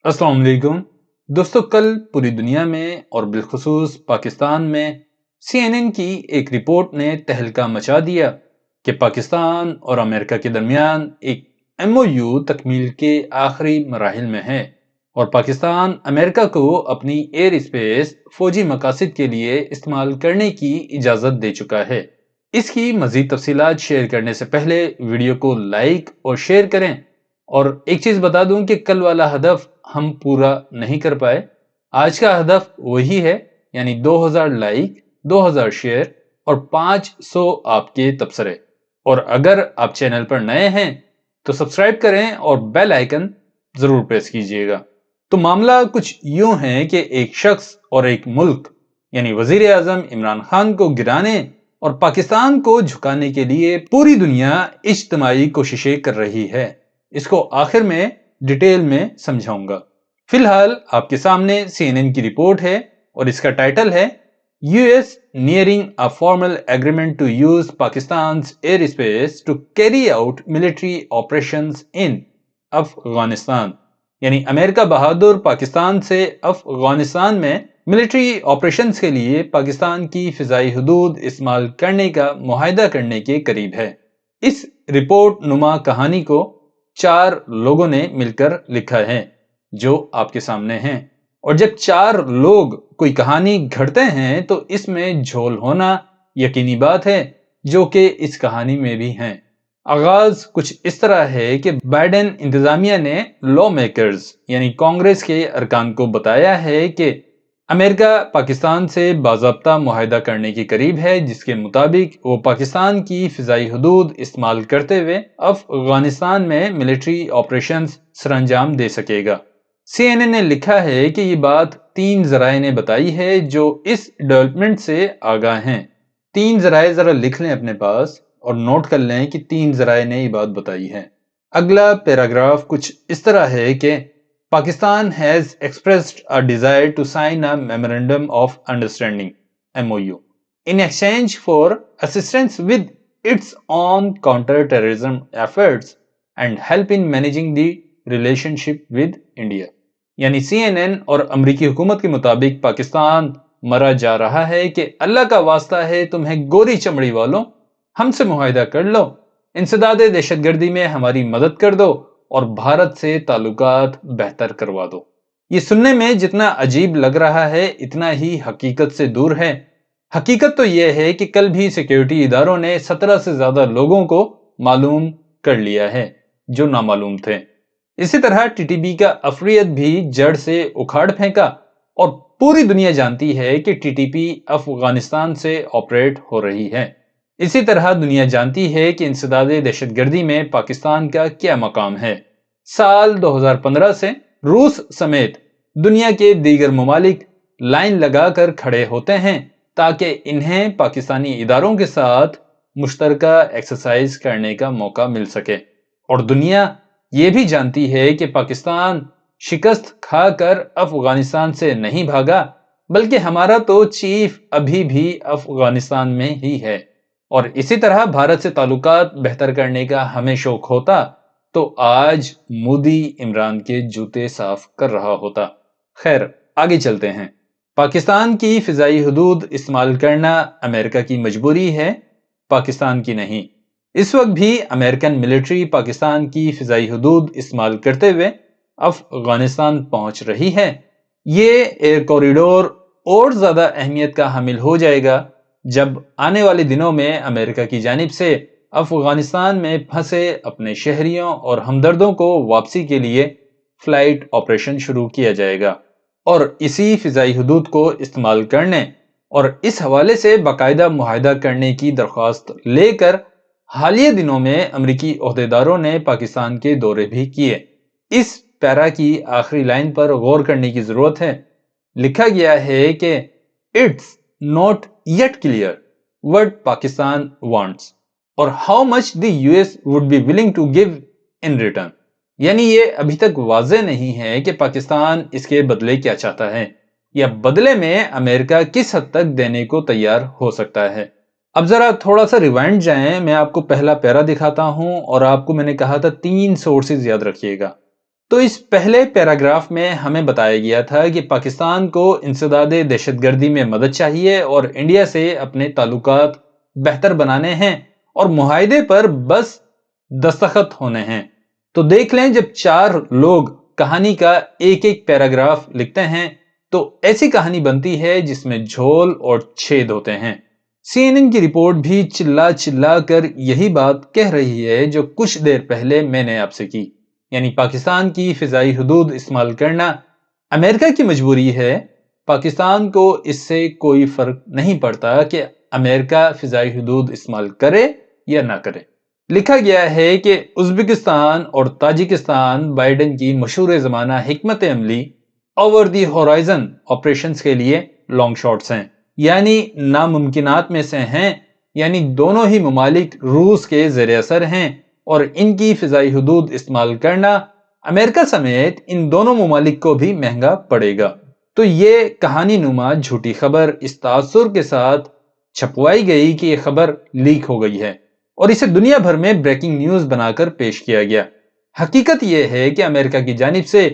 السلام علیکم دوستو، کل پوری دنیا میں اور بالخصوص پاکستان میں سی این این کی ایک رپورٹ نے تہلکہ مچا دیا کہ پاکستان اور امریکہ کے درمیان ایک ایم او یو تکمیل کے آخری مراحل میں ہے اور پاکستان امریکہ کو اپنی ایئر اسپیس فوجی مقاصد کے لیے استعمال کرنے کی اجازت دے چکا ہے۔ اس کی مزید تفصیلات شیئر کرنے سے پہلے ویڈیو کو لائک اور شیئر کریں، اور ایک چیز بتا دوں کہ کل والا ہدف ہم پورا نہیں کر پائے۔ آج کا ہدف وہی ہے، یعنی 2000 لائک، 2000 شیئر اور 500 آپ کے تبصرے۔ اور اگر آپ چینل پر نئے ہیں تو سبسکرائب کریں اور بیل آئیکن ضرور پریس کیجئے گا۔ تو معاملہ کچھ یوں ہے کہ ایک شخص اور ایک ملک یعنی وزیر اعظم عمران خان کو گرانے اور پاکستان کو جھکانے کے لیے پوری دنیا اجتماعی کوششیں کر رہی ہے۔ اس کو آخر میں ڈیٹیل میں سمجھاؤں گا۔ فی الحال آپ کے سامنے سی این این کی رپورٹ ہے اور اس کا ٹائٹل ہے U S nearing a formal agreement to use Pakistan's airspace to carry out military operations in Afghanistan, یعنی امریکہ بہادر پاکستان سے افغانستان میں ملٹری آپریشنز کے لیے پاکستان کی فضائی حدود استعمال کرنے کا معاہدہ کرنے کے قریب ہے۔ اس رپورٹ نما کہانی کو 4 لوگوں نے مل کر لکھا ہے جو آپ کے سامنے ہیں، اور جب 4 لوگ کوئی کہانی گھڑتے ہیں تو اس میں جھول ہونا یقینی بات ہے، جو کہ اس کہانی میں بھی ہیں۔ آغاز کچھ اس طرح ہے کہ بائیڈن انتظامیہ نے لا میکرز یعنی کانگریس کے ارکان کو بتایا ہے کہ امریکہ پاکستان سے باضابطہ معاہدہ کرنے کے قریب ہے، جس کے مطابق وہ پاکستان کی فضائی حدود استعمال کرتے ہوئے افغانستان میں ملٹری آپریشنز سر انجام دے سکے گا۔ سی این این نے لکھا ہے کہ یہ بات 3 ذرائع نے بتائی ہے جو اس ڈیولپمنٹ سے آگاہ ہیں۔ 3 ذرائع ذرا لکھ لیں اپنے پاس اور نوٹ کر لیں کہ 3 ذرائع نے یہ بات بتائی ہے۔ اگلا پیراگراف کچھ اس طرح ہے کہ Pakistan has expressed a desire to sign a Memorandum of Understanding (MOU) in exchange for assistance with its own counter-terrorism efforts and help in managing the relationship with India۔ یعنی سی این این اور امریکی حکومت کے مطابق پاکستان مرا جا رہا ہے کہ اللہ کا واسطہ ہے تمہیں گوری چمڑی والوں، ہم سے معاہدہ کر لو، انسداد دہشت گردی میں ہماری مدد کر دو اور بھارت سے تعلقات بہتر کروا دو۔ یہ سننے میں جتنا عجیب لگ رہا ہے اتنا ہی حقیقت سے دور ہے۔ حقیقت تو یہ ہے کہ کل بھی سیکیورٹی اداروں نے 17 سے زیادہ لوگوں کو معلوم کر لیا ہے جو نامعلوم تھے۔ اسی طرح ٹی ٹی پی کا افریت بھی جڑ سے اکھاڑ پھینکا، اور پوری دنیا جانتی ہے کہ ٹی ٹی پی افغانستان سے آپریٹ ہو رہی ہے۔ اسی طرح دنیا جانتی ہے کہ انسداد دہشت گردی میں پاکستان کا کیا مقام ہے۔ سال 2015 سے روس سمیت دنیا کے دیگر ممالک لائن لگا کر کھڑے ہوتے ہیں تاکہ انہیں پاکستانی اداروں کے ساتھ مشترکہ ایکسرسائز کرنے کا موقع مل سکے، اور دنیا یہ بھی جانتی ہے کہ پاکستان شکست کھا کر افغانستان سے نہیں بھاگا، بلکہ ہمارا تو چیف ابھی بھی افغانستان میں ہی ہے، اور اسی طرح بھارت سے تعلقات بہتر کرنے کا ہمیں شوق ہوتا تو آج مودی عمران کے جوتے صاف کر رہا ہوتا۔ خیر، آگے چلتے ہیں۔ پاکستان کی فضائی حدود استعمال کرنا امریکہ کی مجبوری ہے، پاکستان کی نہیں۔ اس وقت بھی امریکن ملٹری پاکستان کی فضائی حدود استعمال کرتے ہوئے افغانستان پہنچ رہی ہے۔ یہ ایئر کوریڈور اور زیادہ اہمیت کا حامل ہو جائے گا جب آنے والے دنوں میں امریکہ کی جانب سے افغانستان میں پھنسے اپنے شہریوں اور ہمدردوں کو واپسی کے لیے فلائٹ آپریشن شروع کیا جائے گا، اور اسی فضائی حدود کو استعمال کرنے اور اس حوالے سے باقاعدہ معاہدہ کرنے کی درخواست لے کر حالیہ دنوں میں امریکی عہدیداروں نے پاکستان کے دورے بھی کیے۔ اس پیرا کی آخری لائن پر غور کرنے کی ضرورت ہے۔ لکھا گیا ہے کہ it's not yet clear what Pakistan wants اور how much the US would be willing to give in return، یعنی یہ ابھی تک واضح نہیں ہے کہ پاکستان اس کے بدلے کیا چاہتا ہے، یا بدلے میں امریکہ کس حد تک دینے کو تیار ہو سکتا ہے۔ اب ذرا تھوڑا سا ریوائنڈ جائیں، میں آپ کو پہلا پیرا دکھاتا ہوں، اور آپ کو میں نے کہا تھا 3 سورسز یاد رکھیے گا۔ تو اس پہلے پیراگراف میں ہمیں بتایا گیا تھا کہ پاکستان کو انسداد دہشت گردی میں مدد چاہیے اور انڈیا سے اپنے تعلقات بہتر بنانے ہیں اور معاہدے پر بس دستخط ہونے ہیں۔ تو دیکھ لیں، جب 4 لوگ کہانی کا ایک ایک پیراگراف لکھتے ہیں تو ایسی کہانی بنتی ہے جس میں جھول اور چھید ہوتے ہیں۔ CNN کی رپورٹ بھی چلا چلا کر یہی بات کہہ رہی ہے جو کچھ دیر پہلے میں نے آپ سے کی، یعنی پاکستان کی فضائی حدود استعمال کرنا امریکہ کی مجبوری ہے۔ پاکستان کو اس سے کوئی فرق نہیں پڑتا کہ امریکہ فضائی حدود استعمال کرے یا نہ کرے۔ لکھا گیا ہے کہ ازبکستان اور تاجکستان بائیڈن کی مشہور زمانہ حکمت عملی اوور دی ہورائزن آپریشنز کے لیے لانگ شاٹس ہیں، یعنی ناممکنات میں سے ہیں، یعنی دونوں ہی ممالک روس کے زیر اثر ہیں اور ان کی فضائی حدود استعمال کرنا امریکہ سمیت ان دونوں ممالک کو بھی مہنگا پڑے گا۔ تو یہ کہانی نما جھوٹی خبر اس تاثر کے ساتھ چھپوائی گئی کہ یہ خبر لیک ہو گئی ہے اور اسے دنیا بھر میں بریکنگ نیوز بنا کر پیش کیا گیا۔ حقیقت یہ ہے کہ امریکہ کی جانب سے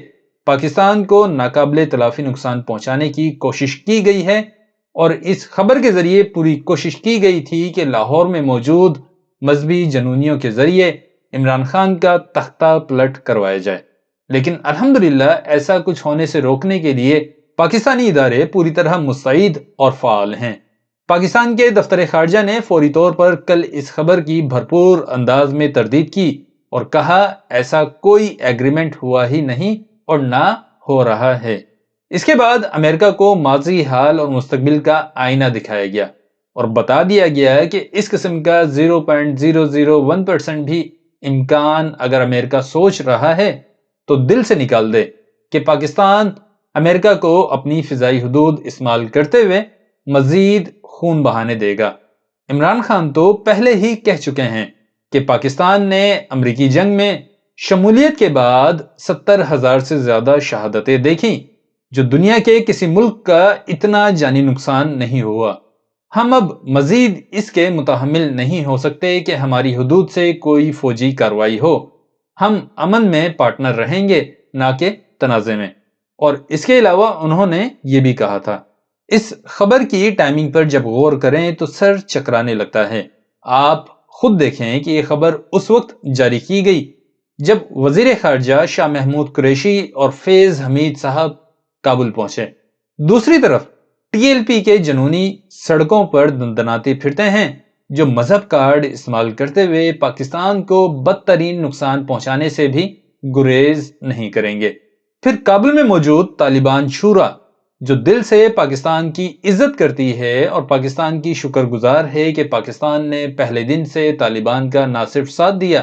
پاکستان کو ناقابل تلافی نقصان پہنچانے کی کوشش کی گئی ہے اور اس خبر کے ذریعے پوری کوشش کی گئی تھی کہ لاہور میں موجود مذہبی جنونیوں کے ذریعے عمران خان کا تختہ پلٹ کروایا جائے، لیکن الحمدللہ ایسا کچھ ہونے سے روکنے کے لیے پاکستانی ادارے پوری طرح مستعد اور فعال ہیں۔ پاکستان کے دفتر خارجہ نے فوری طور پر کل اس خبر کی بھرپور انداز میں تردید کی اور کہا ایسا کوئی ایگریمنٹ ہوا ہی نہیں اور نہ ہو رہا ہے۔ اس کے بعد امریکہ کو ماضی، حال اور مستقبل کا آئینہ دکھایا گیا اور بتا دیا گیا کہ اس قسم کا 0.001% بھی امکان اگر امریکہ سوچ رہا ہے تو دل سے نکال دے کہ پاکستان امریکہ کو اپنی فضائی حدود استعمال کرتے ہوئے مزید خون بہانے دے گا۔ عمران خان تو پہلے ہی کہہ چکے ہیں کہ پاکستان نے امریکی جنگ میں شمولیت کے بعد 70,000 سے زیادہ شہادتیں دیکھیں، جو دنیا کے کسی ملک کا اتنا جانی نقصان نہیں ہوا۔ ہم اب مزید اس کے متحمل نہیں ہو سکتے کہ ہماری حدود سے کوئی فوجی کارروائی ہو۔ ہم امن میں پارٹنر رہیں گے، نہ کہ تنازع میں۔ اور اس کے علاوہ انہوں نے یہ بھی کہا تھا۔ اس خبر کی ٹائمنگ پر جب غور کریں تو سر چکرانے لگتا ہے۔ آپ خود دیکھیں کہ یہ خبر اس وقت جاری کی گئی جب وزیر خارجہ شاہ محمود قریشی اور فیض حمید صاحب کابل پہنچے۔ دوسری طرف TLP کے جنونی سڑکوں پر دندناتے پھرتے ہیں، جو مذہب کارڈ استعمال کرتے ہوئے پاکستان کو بدترین نقصان پہنچانے سے بھی گریز نہیں کریں گے۔ پھر کابل میں موجود طالبان شورا، جو دل سے پاکستان کی عزت کرتی ہے اور پاکستان کی شکر گزار ہے کہ پاکستان نے پہلے دن سے طالبان کا نہ صرف ساتھ دیا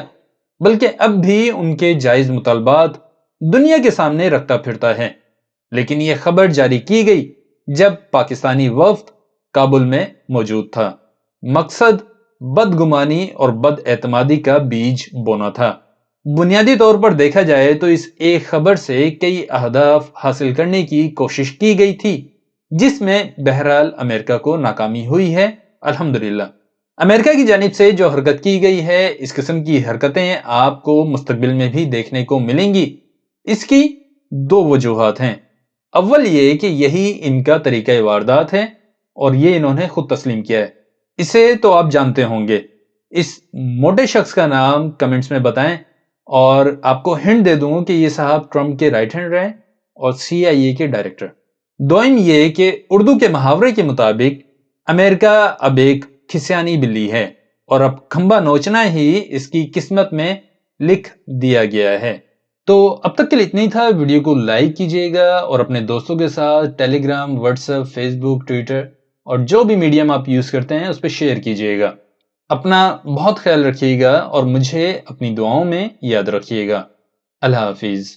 بلکہ اب بھی ان کے جائز مطالبات دنیا کے سامنے رکھتا پھرتا ہے۔ لیکن یہ خبر جاری کی گئی جب پاکستانی وفد کابل میں موجود تھا۔ مقصد بدگمانی اور بد اعتمادی کا بیج بونا تھا۔ بنیادی طور پر دیکھا جائے تو اس ایک خبر سے کئی اہداف حاصل کرنے کی کوشش کی گئی تھی، جس میں بہرحال امریکہ کو ناکامی ہوئی ہے۔ الحمدللہ امریکہ کی جانب سے جو حرکت کی گئی ہے، اس قسم کی حرکتیں آپ کو مستقبل میں بھی دیکھنے کو ملیں گی۔ اس کی 2 وجوہات ہیں۔ اول یہ کہ یہی ان کا طریقہ واردات ہے اور یہ انہوں نے خود تسلیم کیا ہے۔ اسے تو آپ جانتے ہوں گے۔ اس موٹے شخص کا نام کمنٹس میں بتائیں اور آپ کو ہنٹ دے دوں کہ یہ صاحب ٹرمپ کے رائٹ ہینڈ رہے اور CIA کے ڈائریکٹر۔ دوئم یہ کہ اردو کے محاورے کے مطابق امریکہ اب ایک کھسیانی بلی ہے اور اب کھمبا نوچنا ہی اس کی قسمت میں لکھ دیا گیا ہے۔ تو اب تک کے لیے اتنا ہی تھا۔ ویڈیو کو لائک کیجئے گا اور اپنے دوستوں کے ساتھ ٹیلی گرام، واٹس ایپ، فیس بک، ٹویٹر اور جو بھی میڈیم آپ یوز کرتے ہیں اس پہ شیئر کیجئے گا۔ اپنا بہت خیال رکھیے گا اور مجھے اپنی دعاؤں میں یاد رکھیے گا۔ اللہ حافظ۔